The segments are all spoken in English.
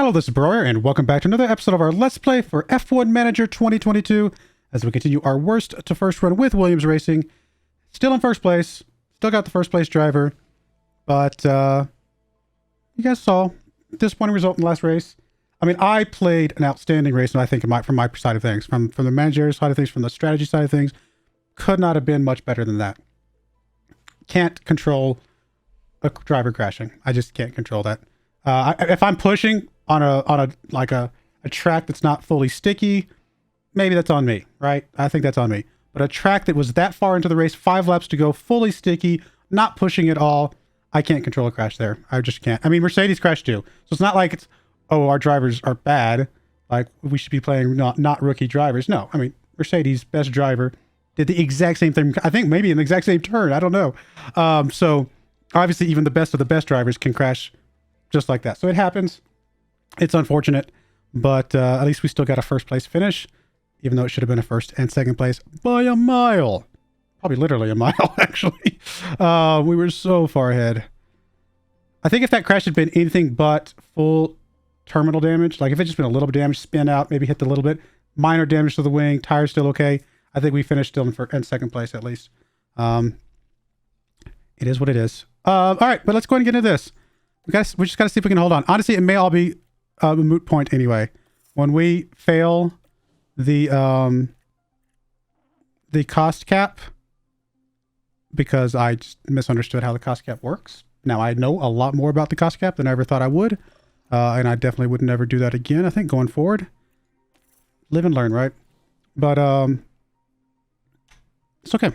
Hello, this is Broyar, and welcome back to another episode of our Let's Play for F1 Manager 2022, as we continue our worst to first run with Williams Racing. Still in first place, still got the first place driver, but you guys saw, disappointing result in the last race. I mean, I played an outstanding race, and I think from my side of things, from the managerial side of things, from the strategy side of things, could not have been much better than that. Can't control a driver crashing. I just can't control that. If I'm pushing on a track that's not fully sticky, maybe that's on me, right? I think that's on me. But a track that was that far into the race, 5 laps to go, fully sticky, not pushing at all, I can't control a crash there. I just can't. I mean, Mercedes crashed too. So it's not like it's, oh, our drivers are bad, like we should be playing not rookie drivers. No, I mean, Mercedes, best driver, did the exact same thing. I think maybe in the exact same turn. I don't know. So obviously even the best of the best drivers can crash just like that. So it happens. It's unfortunate, but at least we still got a first place finish, even though it should have been a first and second place by a mile. Probably literally a mile, actually. We were so far ahead. I think if that crash had been anything but full terminal damage, like if it just been a little bit damage, spin out, maybe hit the little bit, minor damage to the wing, tires still okay, I think we finished still in second place at least. It is what it is. All right, but let's go ahead and get into this. We just got to see if we can hold on. Honestly, it may all be a moot point anyway. When we fail the cost cap, because I just misunderstood how the cost cap works. Now I know a lot more about the cost cap than I ever thought I would, and I definitely would never do that again. I think going forward, live and learn, right? But it's okay.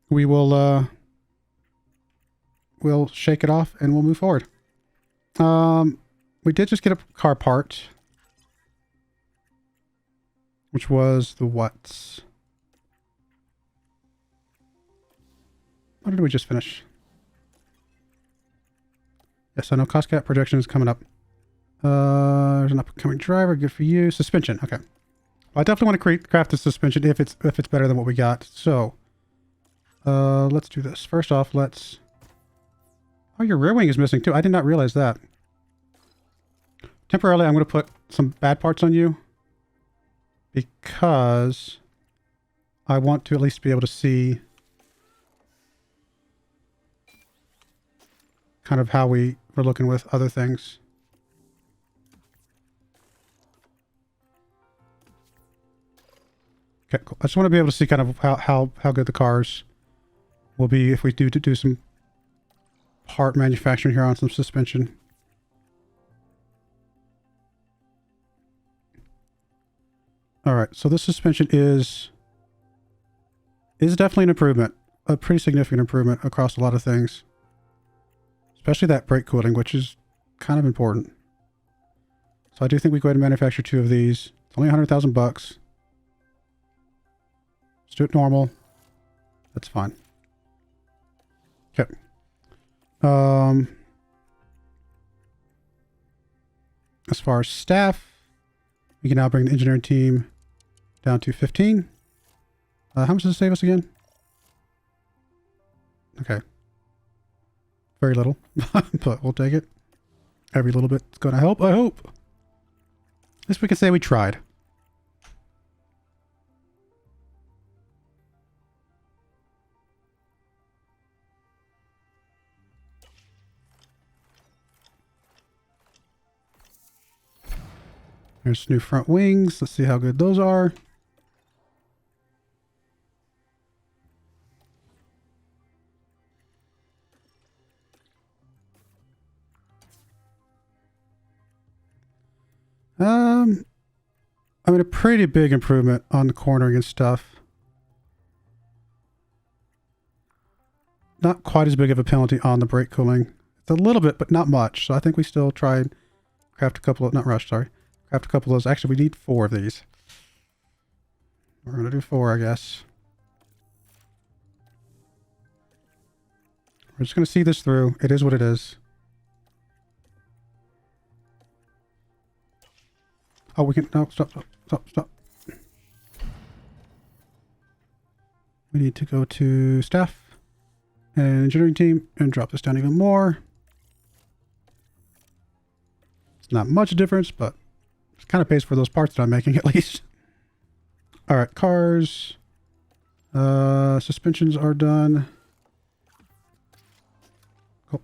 We will we'll shake it off and we'll move forward. We did just get a car part, which was the what? What did we just finish? Yes, I know cost cap projection is coming up. There's an upcoming driver. Good for you. Suspension. Okay. Well, I definitely want to craft the suspension if it's better than what we got. So, let's do this. First off, let's... Oh, your rear wing is missing too. I did not realize that. Temporarily, I'm going to put some bad parts on you because I want to at least be able to see kind of how we were looking with other things. Okay, cool. I just want to be able to see kind of how good the cars will be if we do some part manufacturing here on some suspension. All right, so this suspension is definitely an improvement, a pretty significant improvement across a lot of things, especially that brake cooling, which is kind of important. So I do think we go ahead and manufacture 2 of these. It's only $100,000 bucks. Let's do it normal. That's fine. Okay. As far as staff, we can now bring the engineering team down to 15. How much does it save us again? Okay. Very little, but we'll take it. Every little bit's going to help, I hope. At least we can say we tried. There's new front wings. Let's see how good those are. I mean, a pretty big improvement on the cornering and stuff. Not quite as big of a penalty on the brake cooling. It's a little bit, but not much. So I think we still try and craft a couple of, not rush, sorry. Craft a couple of those. Actually, we need 4 of these. We're going to do 4, I guess. We're just going to see this through. It is what it is. Oh, we can... No, stop. We need to go to staff and engineering team and drop this down even more. Not much difference, but it kind of pays for those parts that I'm making at least. All right, cars. Suspensions are done. Cool.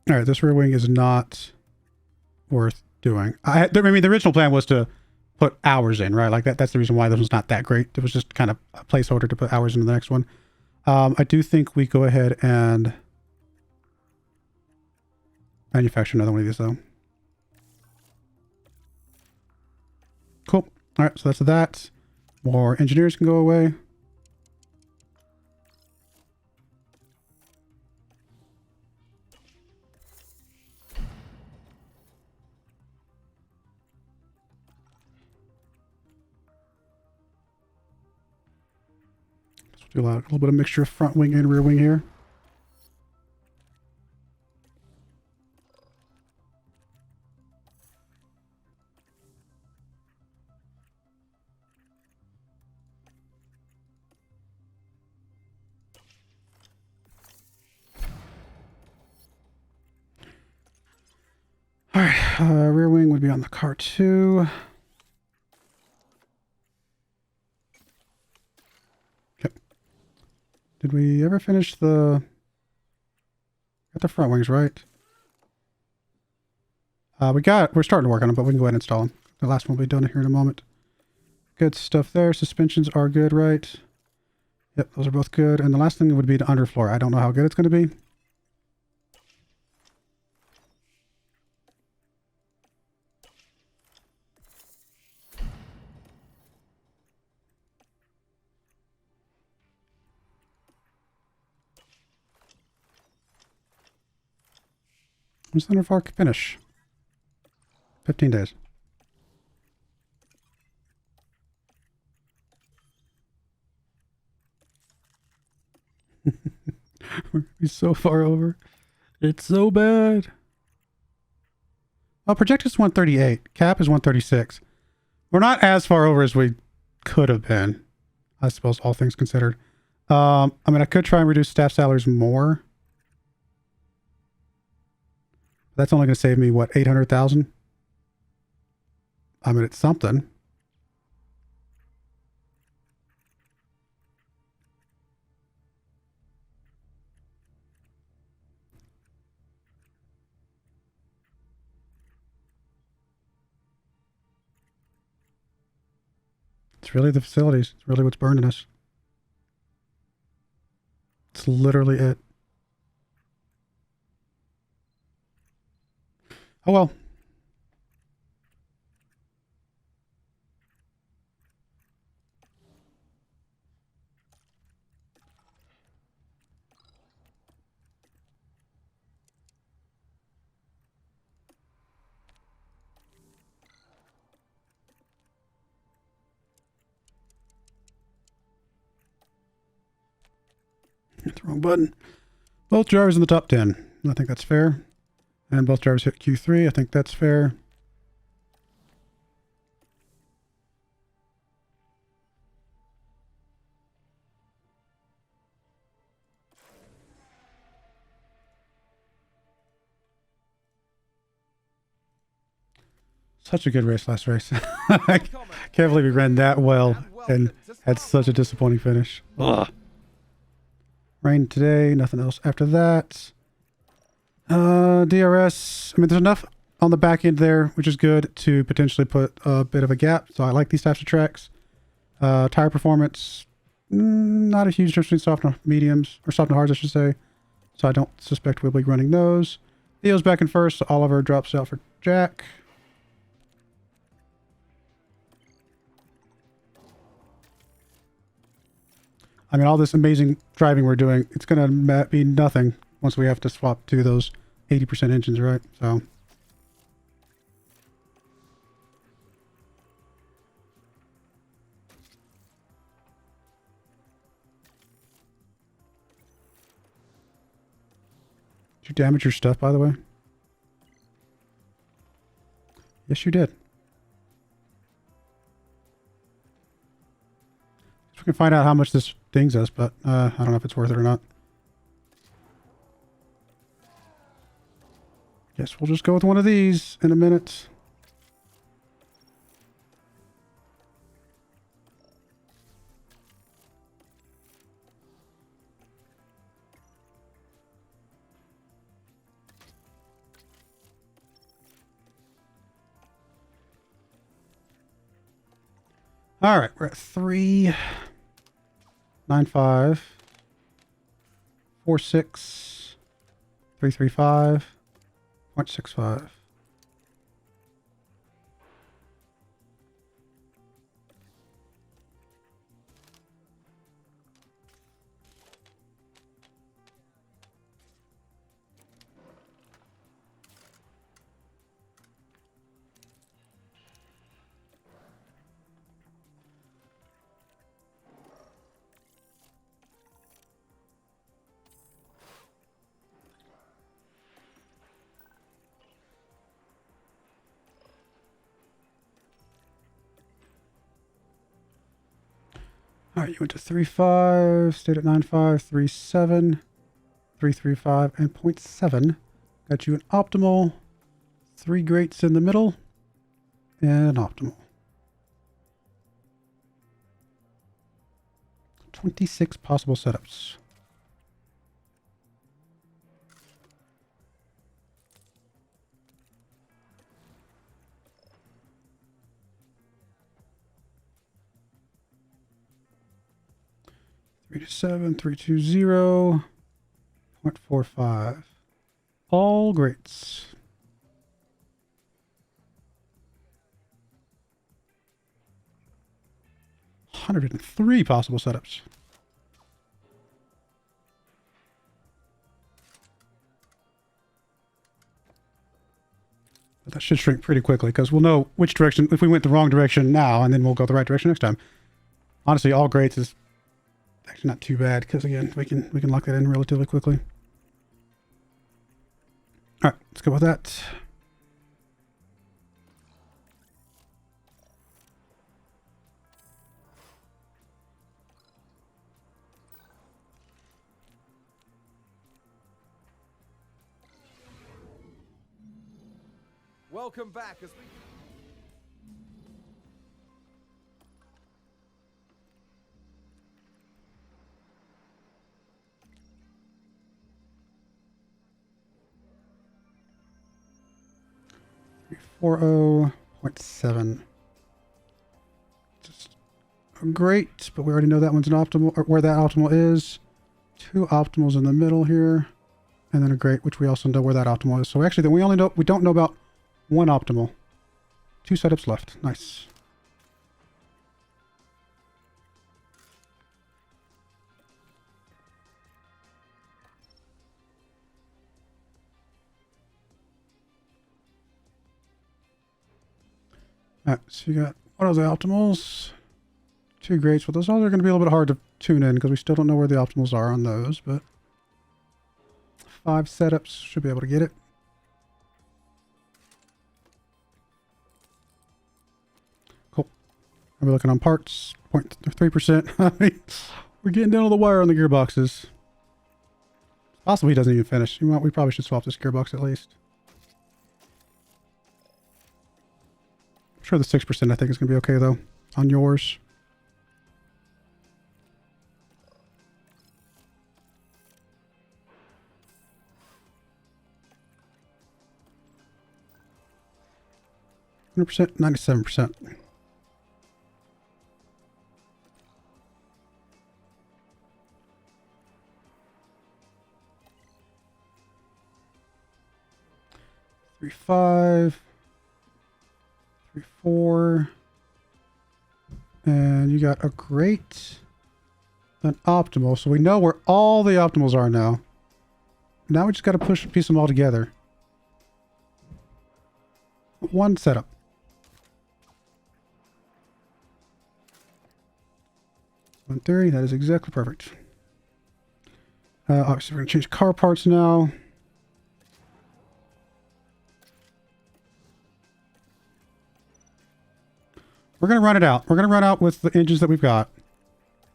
All right, this rear wing is not worth doing. I mean, the original plan was to put hours in, right? Like that's the reason why this one's not that great. It was just kind of a placeholder to put hours into the next one. I do think we go ahead and manufacture another one of these, though. Cool. All right, so that's that. More engineers can go away. Do a little bit of mixture of front wing and rear wing here. All right, rear wing would be on the car too. Did we ever finish got the front wings, right? We're starting to work on them, but we can go ahead and install them. The last one will be done here in a moment. Good stuff there. Suspensions are good, right? Yep, those are both good. And the last thing would be the underfloor. I don't know how good it's going to be. When's the underfloor finish? 15 days. We're so far over. It's so bad. Well, projected is 138. Cap is 136. We're not as far over as we could have been, I suppose, all things considered. I mean, I could try and reduce staff salaries more. That's only going to save me, what, 800,000? I mean, it's something. It's really the facilities. It's really what's burning us. It's literally it. Oh well. Hit the wrong button. Both drivers in the top 10. I think that's fair. And both drivers hit Q3. I think that's fair. Such a good race last race. I can't believe we ran that well and had such a disappointing finish. Ugh. Rain today, nothing else after that. DRS, I mean, there's enough on the back end there, which is good to potentially put a bit of a gap. So I like these types of tracks. Tire performance, not a huge difference between soft and mediums, or soft and hards, I should say. So I don't suspect we'll be running those. Theo's back in first, so Oliver drops out for Jack. I mean, all this amazing driving we're doing, it's going to be nothing once we have to swap to those 80% engines, right? So Did you damage your stuff, by the way? Yes, you did. We can find out how much this dings us, but I don't know if it's worth it or not. Guess we'll just go with one of these in a minute. All right, we're at 395, 46, 335.65. All right, you went to 3.5, stayed at 9.5, 3.7, 3.35, and 0.7. Got you an optimal, 3 grates in the middle, and an optimal. 26 possible setups. Three to 7, 320, 0.45. All greats. $103 possible setups. But that should shrink pretty quickly because we'll know which direction, if we went the wrong direction now, and then we'll go the right direction next time. Honestly, all greats is actually not too bad because again, we can lock that in relatively quickly. All right, let's go with that. Welcome back as we... 340.7. Just great, but we already know that one's an optimal, or where that optimal is. 2 optimals in the middle here, and then a great, which we also know where that optimal is. So actually, then we don't know about 1 optimal. 2 setups left. Nice. All right, so you got what are the optimals? 2 greats, but those all are going to be a little bit hard to tune in because we still don't know where the optimals are on those, but 5 setups should be able to get it. Cool. Are we looking on parts? 0.3%. I mean, we're getting down to the wire on the gearboxes. Possibly he doesn't even finish. You know what? We probably should swap this gearbox at least. I'm sure the 6% I think is going to be okay though on yours. %, 97%. Three, 5, 3, 4, and you got a great, an optimal. So we know where all the optimals are now. Now we just got to piece them all together. 1 setup. In theory, that is exactly perfect. Obviously, we're going to change car parts now. We're going to run it out. We're going to run out with the engines that we've got.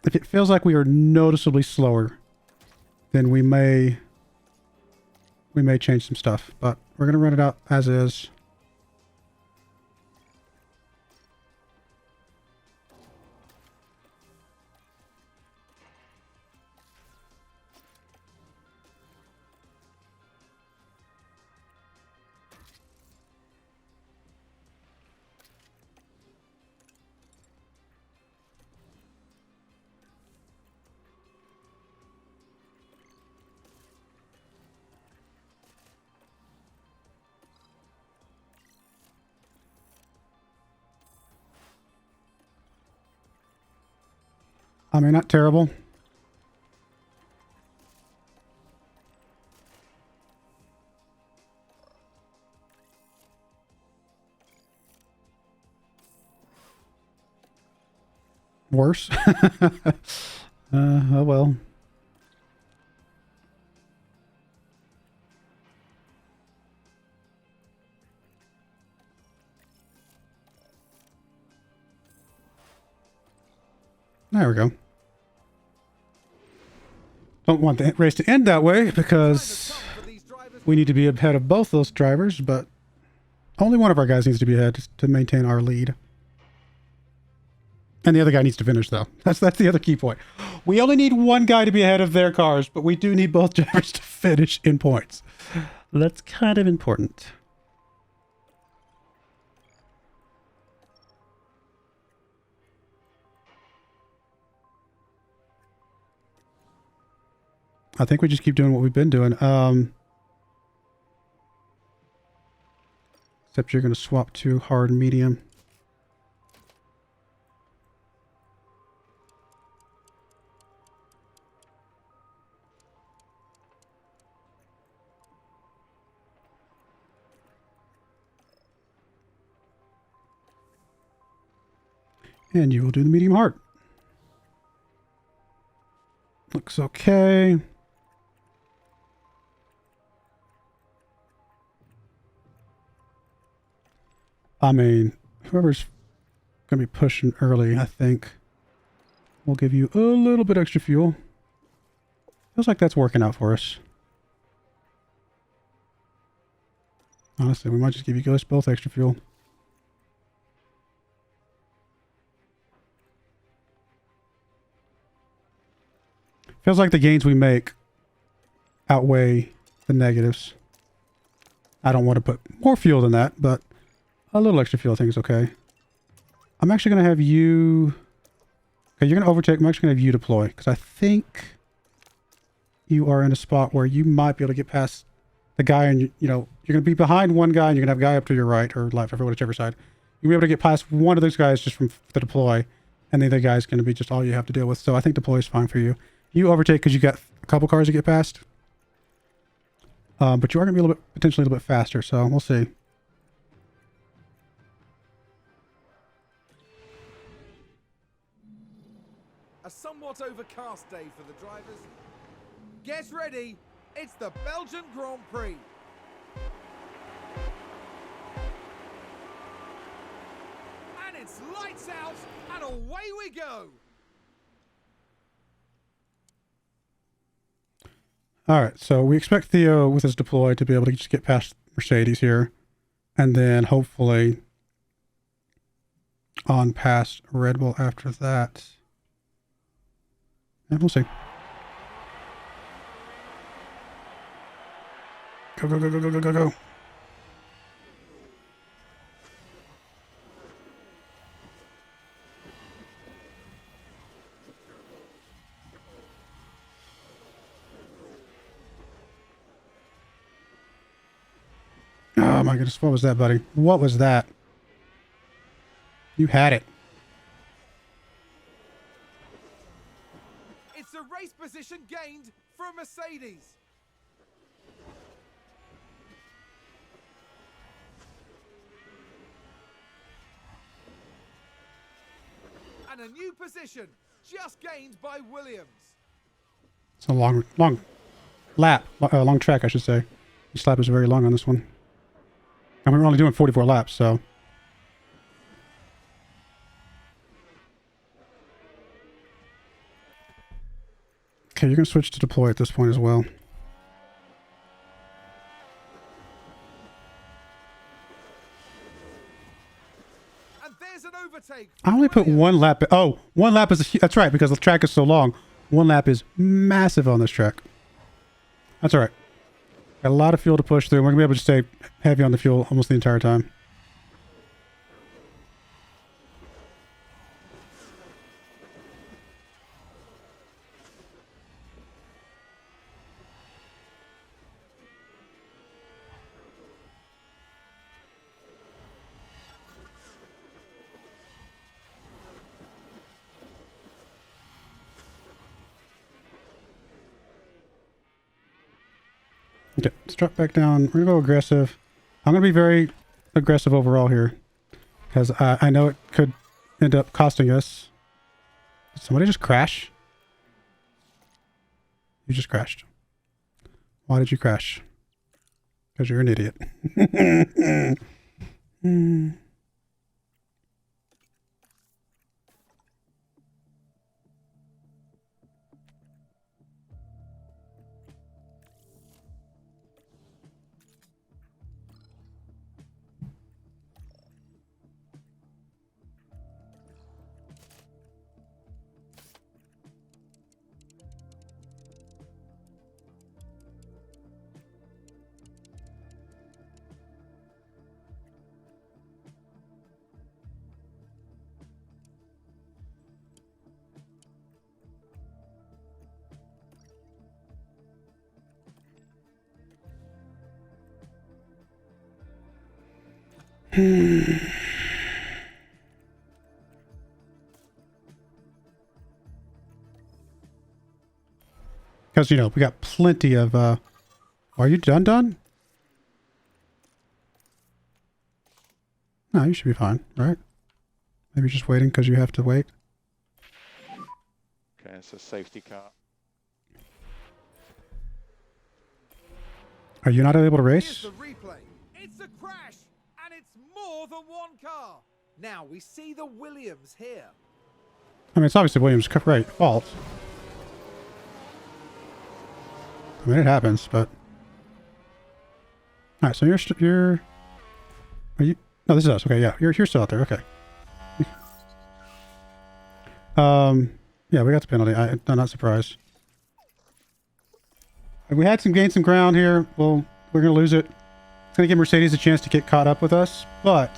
If it feels like we are noticeably slower, then we may change some stuff. But we're going to run it out as is. I mean, not terrible. Worse. Oh well. There we go. Don't want the race to end that way because we need to be ahead of both those drivers, but only one of our guys needs to be ahead to maintain our lead. And the other guy needs to finish, though. That's the other key point. We only need one guy to be ahead of their cars, but we do need both drivers to finish in points. That's kind of important. I think we just keep doing what we've been doing. Except you're going to swap to hard and medium. And you will do the medium hard. Looks okay. I mean, whoever's going to be pushing early, I think, will give you a little bit extra fuel. Feels like that's working out for us. Honestly, we might just give you guys both extra fuel. Feels like the gains we make outweigh the negatives. I don't want to put more fuel than that, but a little extra fuel I think is okay. I'm actually going to have you... Okay, you're going to overtake. I'm actually going to have you deploy, because I think you are in a spot where you might be able to get past the guy, and you know, you're going to be behind one guy, and you're going to have a guy up to your right or left, or whichever side. You'll be able to get past one of those guys just from the deploy, and the other guy's going to be just all you have to deal with. So I think deploy is fine for you. You overtake because you got a couple cars to get past. But you are going to be a little bit, potentially a little bit faster, so we'll see. A somewhat overcast day for the drivers. Get ready, it's the Belgian Grand Prix. And it's lights out, and away we go. All right, so we expect Theo with his deploy to be able to just get past Mercedes here, and then hopefully on past Red Bull after that. And we'll see. Go, go, go, go, go, go, go, go. Oh my goodness, what was that, buddy? What was that? You had it. It's a race position gained for Mercedes. And a new position just gained by Williams. It's a long lap, long track, I should say. This lap is very long on this one. And we're only doing 44 laps, so. Okay, you're gonna switch to deploy at this point as well. And there's an overtake. I only put one lap. Oh, one lap is that's right, because the track is so long. One lap is massive on this track. That's all right. Got a lot of fuel to push through. We're gonna be able to stay heavy on the fuel almost the entire time. Okay, let's drop back down. We're gonna go aggressive. I'm gonna be very aggressive overall here, because I know it could end up costing us. Did somebody just crash? You just crashed. Why did you crash? Because you're an idiot. Because, you know, we got plenty of, are you done? No, you should be fine, right? Maybe just waiting because you have to wait. Okay, it's a safety car. Are you not able to Here's race? the replay. It's a crash, and it's more than one car. Now we see the Williams here. I mean, it's obviously Williams' fault. I mean, it happens, but... Alright, so you're... Are you... No, this is us. Okay, yeah. You're still out there. Okay. Yeah, we got the penalty. I'm not surprised. We had gained some ground here. Well, we're going to lose it. It's going to give Mercedes a chance to get caught up with us, but...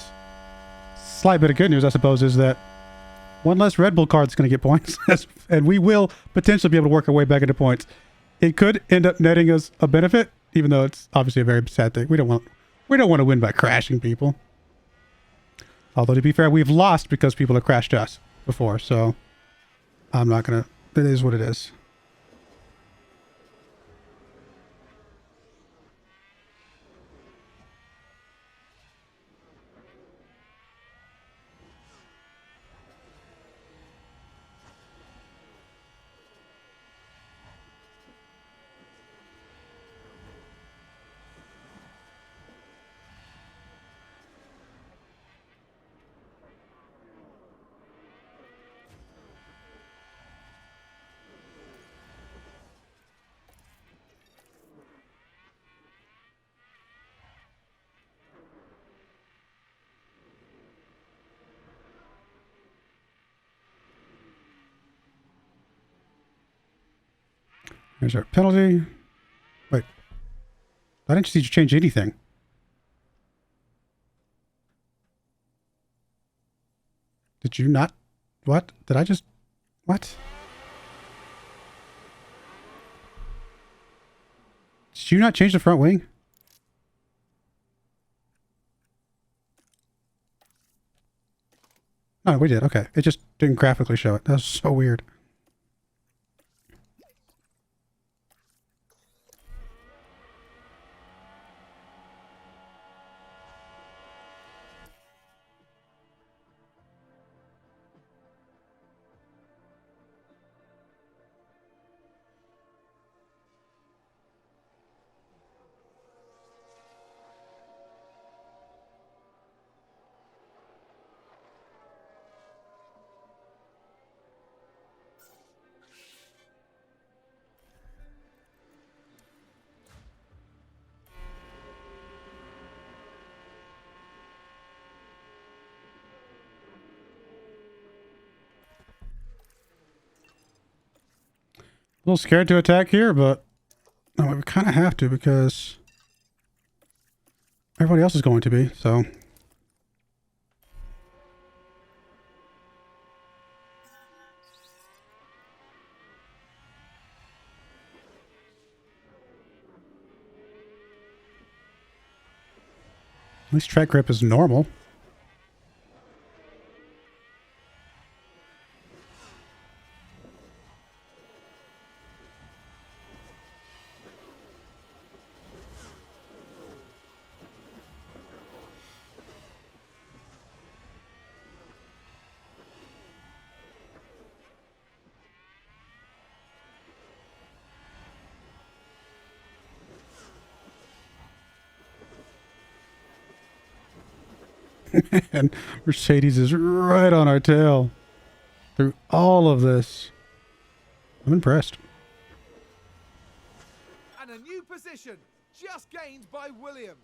Slight bit of good news, I suppose, is that one less Red Bull car that's going to get points, and we will potentially be able to work our way back into points. It could end up netting us a benefit, even though it's obviously a very sad thing. We don't want to win by crashing people. Although, to be fair, we've lost because people have crashed us before, so I'm not going to... It is what it is. There's our penalty. Wait. I didn't see you change anything. Did you not? What? Did I just... What? Did you not change the front wing? Oh, we did. Okay. It just didn't graphically show it. That was so weird. A little scared to attack here, but no, we kind of have to because everybody else is going to be, so. At least track grip is normal. And Mercedes is right on our tail through all of this. I'm impressed. And a new position just gained by Williams.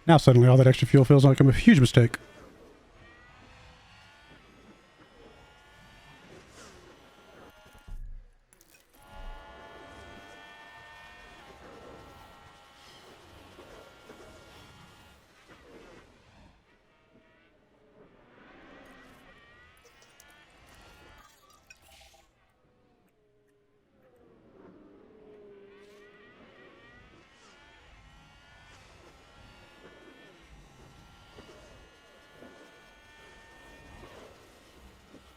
Now suddenly all that extra fuel feels like a huge mistake.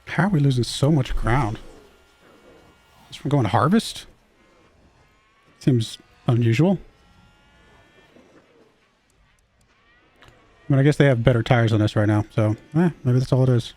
How are we losing so much ground? Just from going to harvest? Seems unusual. I mean, I guess they have better tires on us right now, so maybe that's all it is.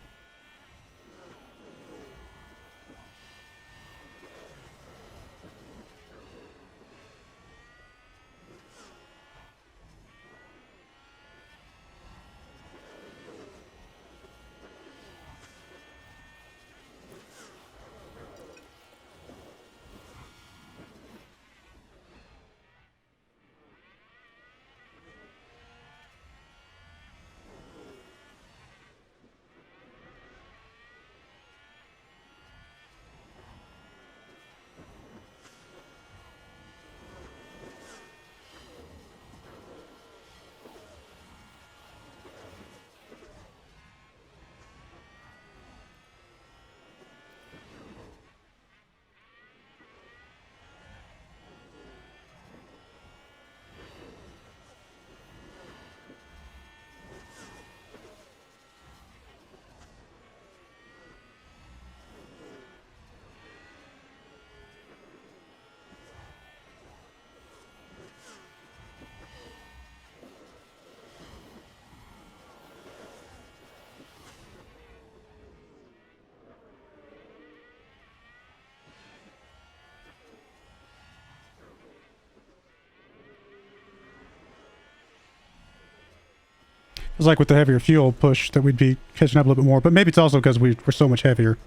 It's like with the heavier fuel push that we'd be catching up a little bit more, but maybe it's also because we're so much heavier.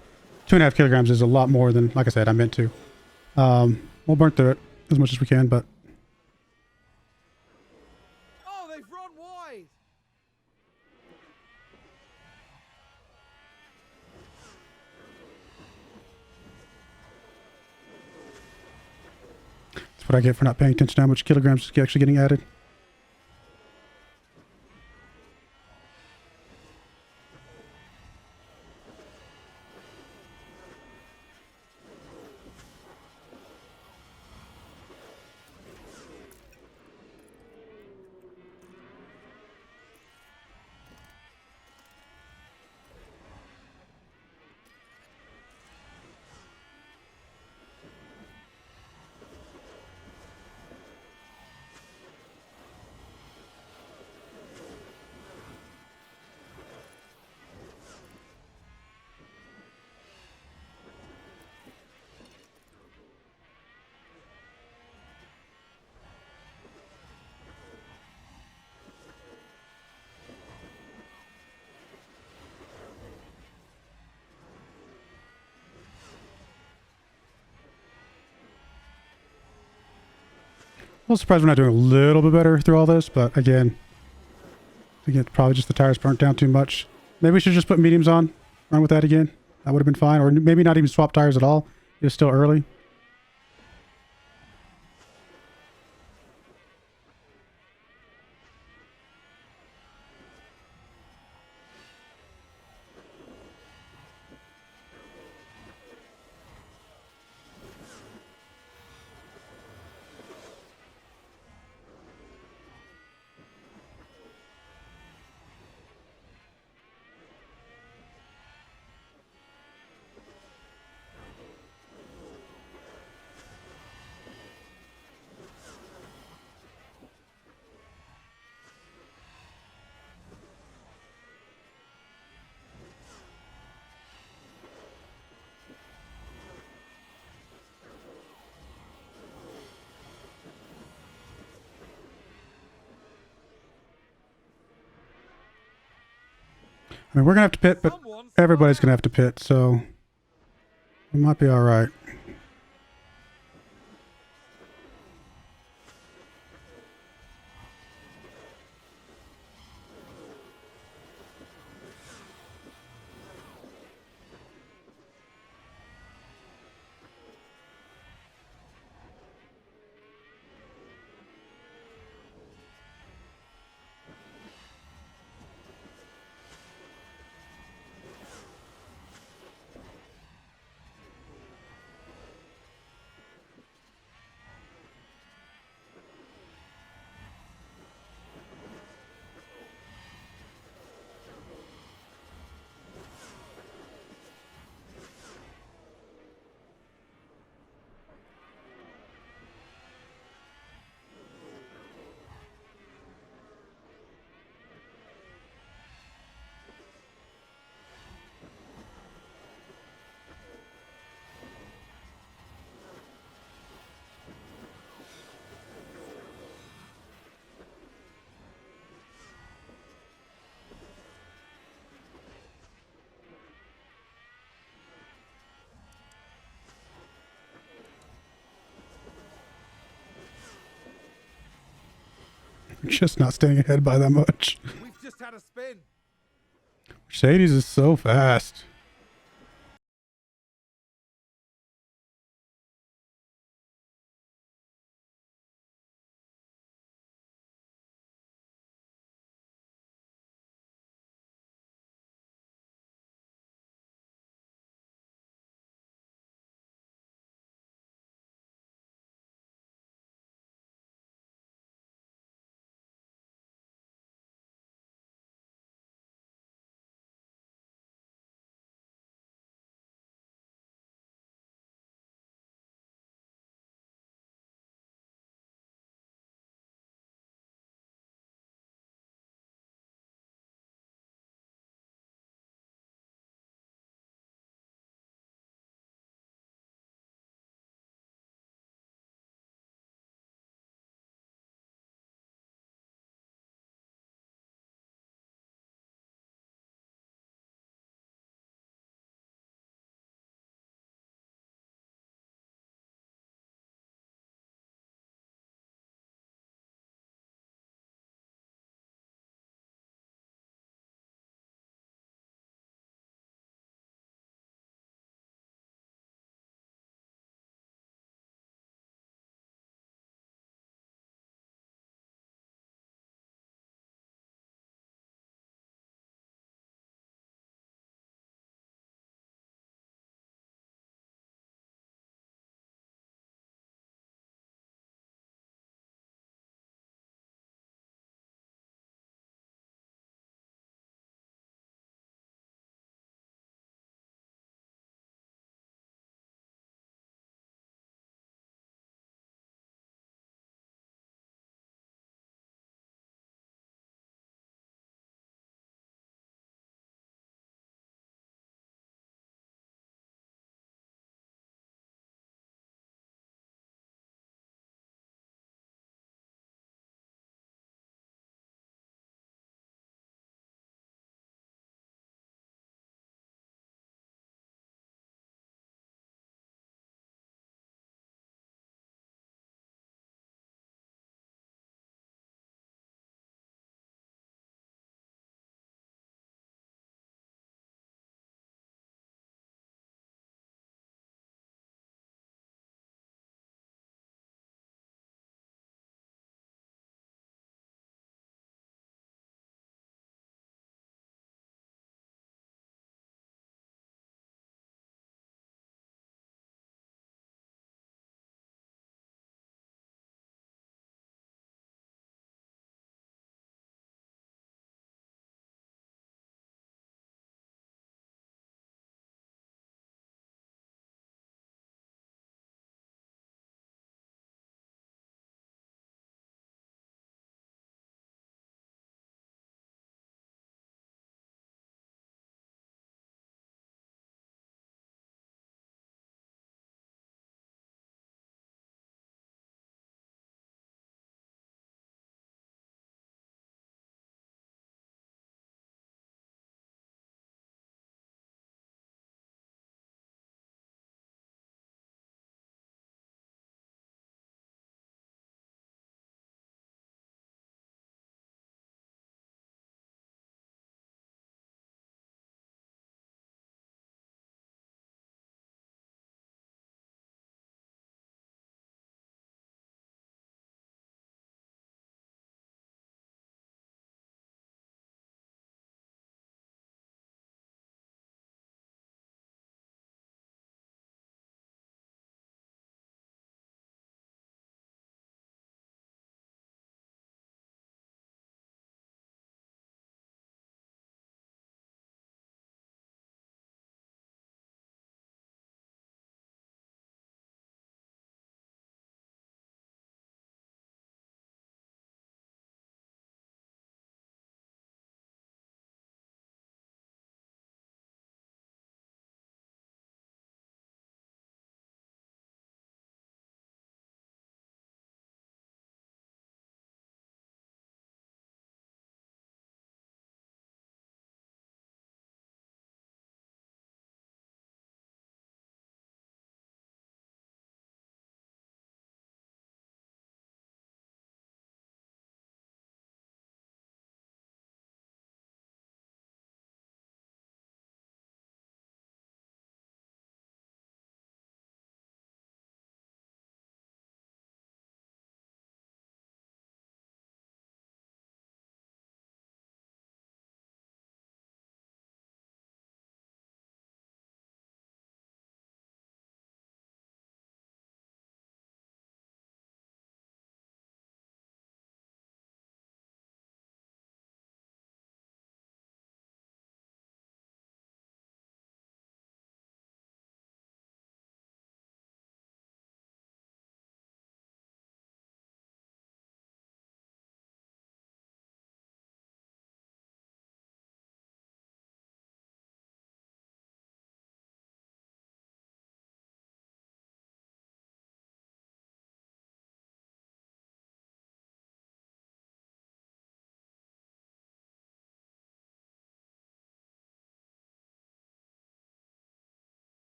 2.5 kilograms is a lot more than, like I said, I meant to. We'll burn through it as much as we can, but Oh, they've run wide. that's what I get for not paying attention to how much kilograms is actually getting added. little surprised we're not doing a little bit better through all this, but again, probably just the tires burnt down too much. Maybe we should just put mediums on, run with that again. That would have been fine. Or maybe not even swap tires at all. It was still early. I mean, we're going to have to pit, but everybody's going to have to pit, so we might be all right. We're just not staying ahead by that much. We've just had a spin. Mercedes is so fast.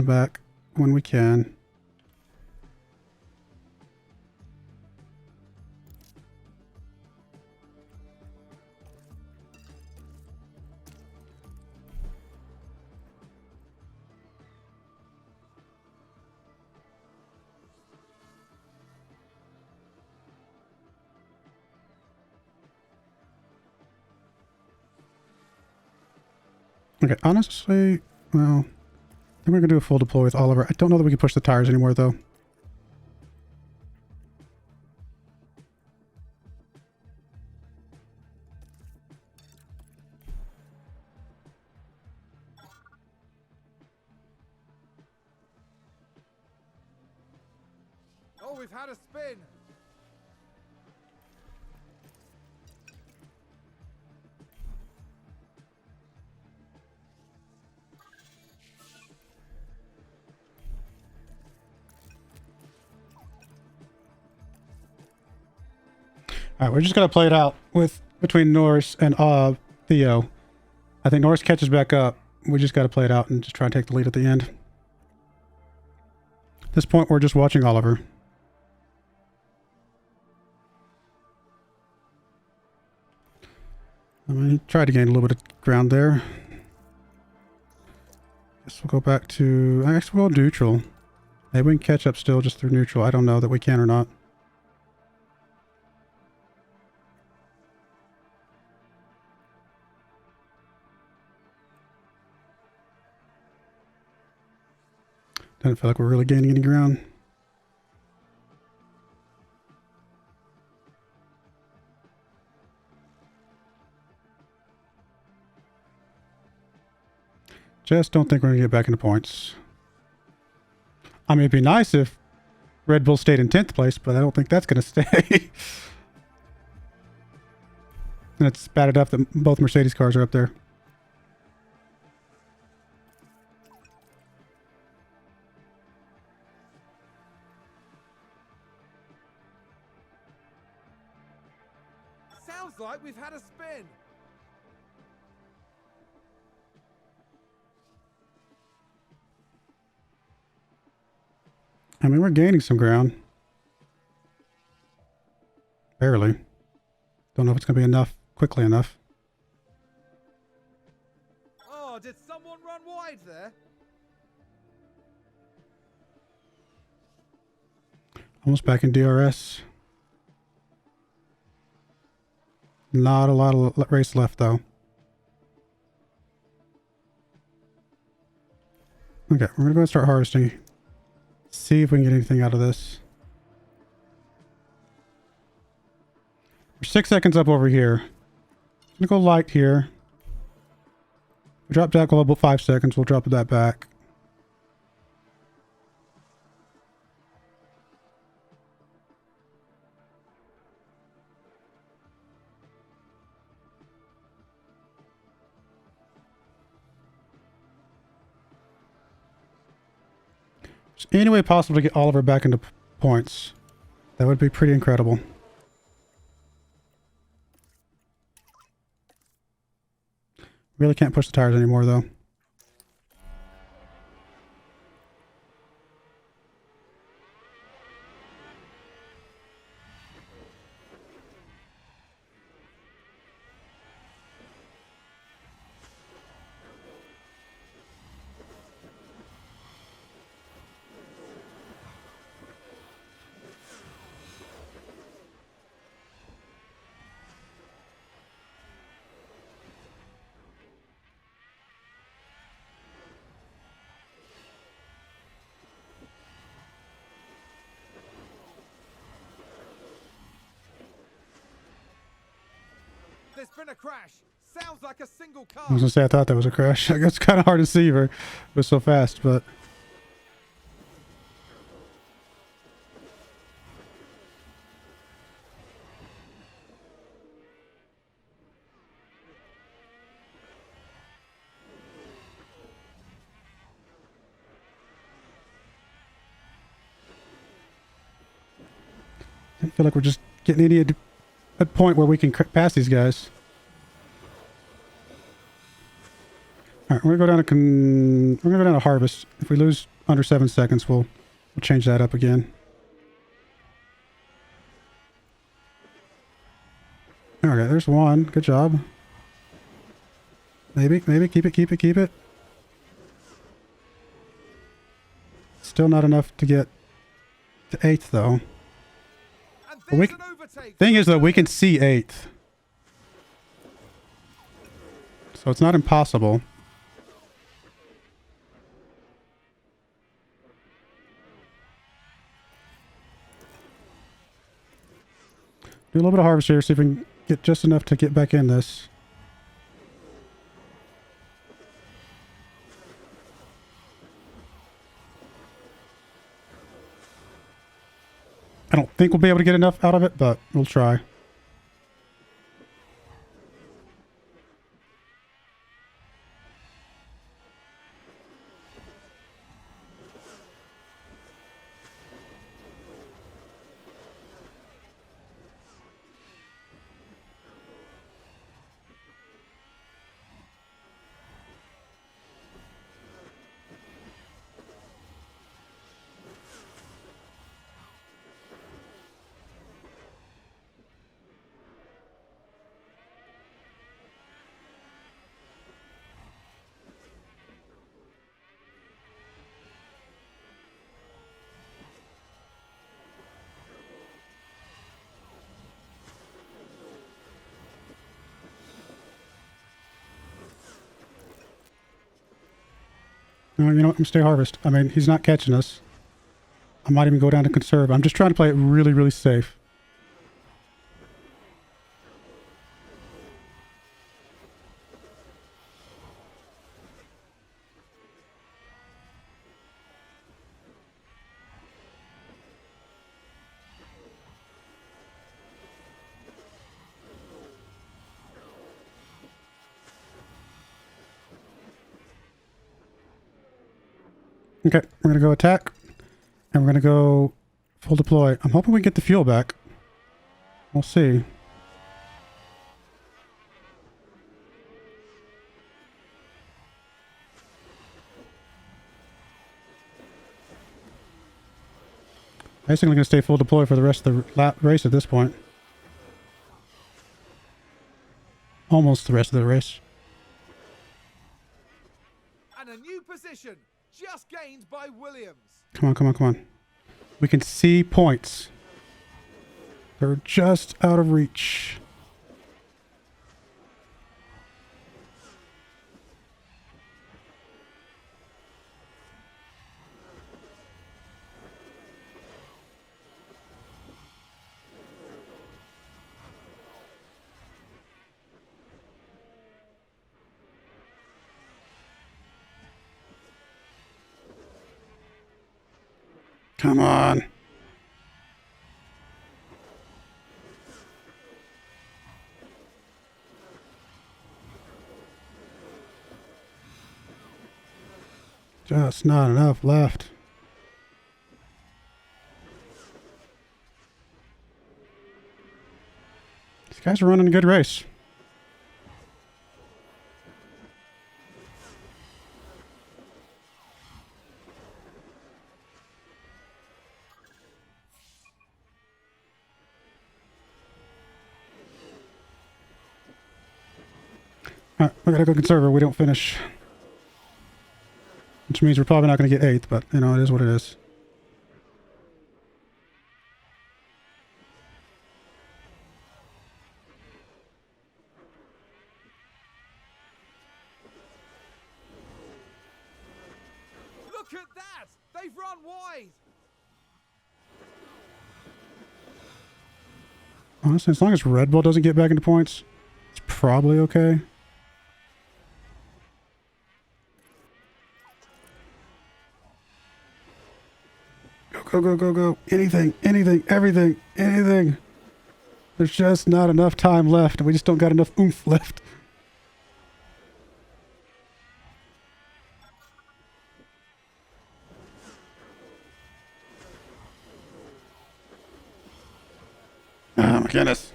back when we can. Okay, honestly, well, I think we're gonna do a full deploy with Oliver. I don't know that we can push the tires anymore, though. Oh, we've had a spin. All right, we're just gonna play it out with between Norris and Theo. I think Norris catches back up. We just got to play it out and just try and take the lead at the end. At this point, we're just watching Oliver. I mean, he tried to gain a little bit of ground there. Guess we'll go back to... I guess we'll go neutral. Maybe we can catch up still just through neutral. I don't know that we can or not. Doesn't feel like we're really gaining any ground. Just don't think we're going to get back into points. I mean, it'd be nice if Red Bull stayed in 10th place, but I don't think that's going to stay. And it's bad enough that both Mercedes cars are up there. Sounds like we've had a spin. I mean, we're gaining some ground. Barely. Don't know if it's going to be enough, quickly enough. Oh, did someone run wide there? Almost back in DRS. Not a lot of race left, though. Okay, we're going to go and start harvesting. See if we can get anything out of this. We're 6 seconds up over here. I'm going to go light here. We drop that goal about 5 seconds. We'll drop that back. Any way possible to get Oliver back into points. That would be pretty incredible. Really can't push the tires anymore, though. There's been a crash. Sounds like a single car. I was gonna say I thought that was a crash. I guess it's kind of hard to see her. It was so fast, but I feel like we're just getting any a point where we can pass these guys. All right, we're gonna go down to we're gonna go down to harvest. If we lose under 7 seconds, we'll change that up again. Okay, there's one. Good job. Maybe keep it. Still not enough to get to 8th though. The thing is though, we can see 8th. So it's not impossible. Do a little bit of harvest here, see if we can get just enough to get back in this. I don't think we'll be able to get enough out of it, but we'll try. No, you know what? I'm gonna stay harvest. I mean, he's not catching us. I might even go down to conserve. I'm just trying to play it really, really safe. Okay, we're gonna go attack, and we're gonna go full deploy. I'm hoping we get the fuel back. We'll see. Basically gonna stay full deploy for the rest of the race at this point. Almost the rest of the race. And a new position just gained by Williams. Come on. We can see points. They're just out of reach. Come on. Just not enough left. These guys are running a good race. Alright, we gotta go conserve. We don't finish. Which means we're probably not going to get 8th, but, you know, it is what it is. Look at that! They've run wide! Honestly, as long as Red Bull doesn't get back into points, it's probably okay. Go. Anything, everything. There's just not enough time left, and we just don't got enough oomph left. Oh my goodness.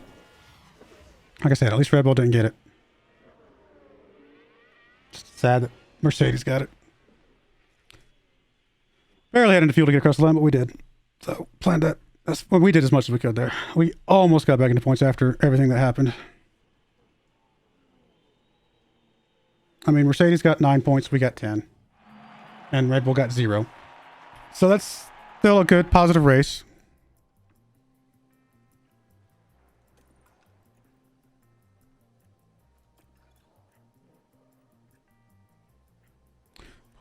Like I said, at least Red Bull didn't get it. Just sad that Mercedes got it. Barely had enough fuel to get across the line, but we did. So planned that. Well, we did as much as we could there. We almost got back into points after everything that happened. I mean, Mercedes got 9 points. We got 10. And Red Bull got 0. So that's still a good, positive race.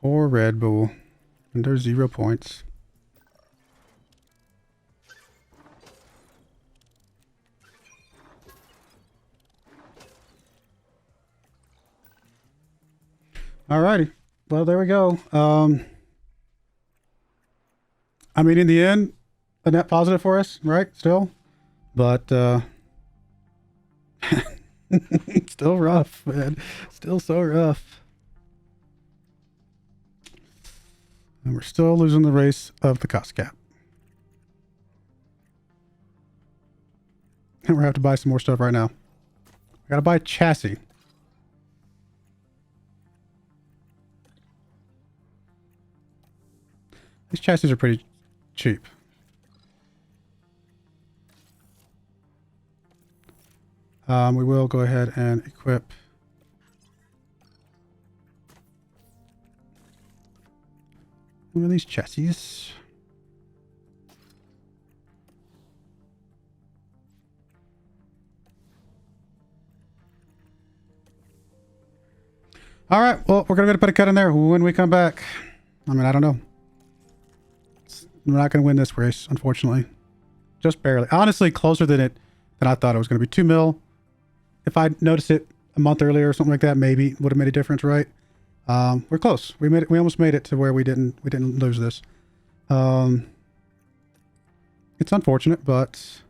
Poor Red Bull. And there's 0 points. Alrighty. Well, there we go. I mean, in the end, a net positive for us, right? Still. But, still rough, man. Still so rough. And we're still losing the race of the cost cap. And we're going to have to buy some more stuff right now. We got to buy a chassis. These chassis are pretty cheap. We will go ahead and equip one of these chassis. All right, well, we're going to put a cut in there when we come back. I mean, I don't know. We're not going to win this race, unfortunately. Just barely. Honestly, closer than I thought it was going to be. 2 mil. If I noticed it a month earlier or something like that, maybe would have made a difference, right? We're close. We made it. We almost made it to where we didn't lose this. It's unfortunate, but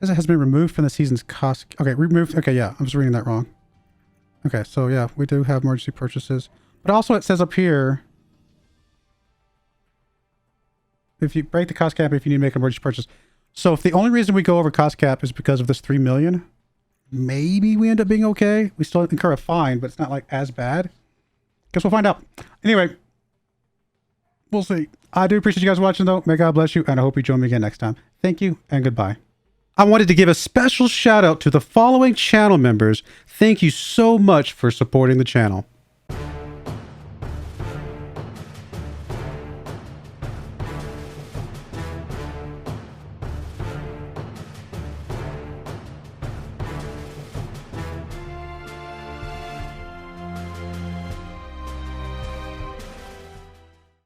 says it has been removed from the season's cost. Okay, removed. Okay, yeah, I was reading that wrong. Okay, so yeah, we do have emergency purchases, but also it says up here, if you break the cost cap, if you need to make an emergency purchase. So if the only reason we go over cost cap is because of this 3 million, maybe we end up being okay. We still incur a fine, but it's not like as bad. Guess we'll find out. Anyway, we'll see. I do appreciate you guys watching though. May God bless you, and I hope you join me again next time. Thank you and goodbye. I wanted to give a special shout out to the following channel members. Thank you so much for supporting the channel.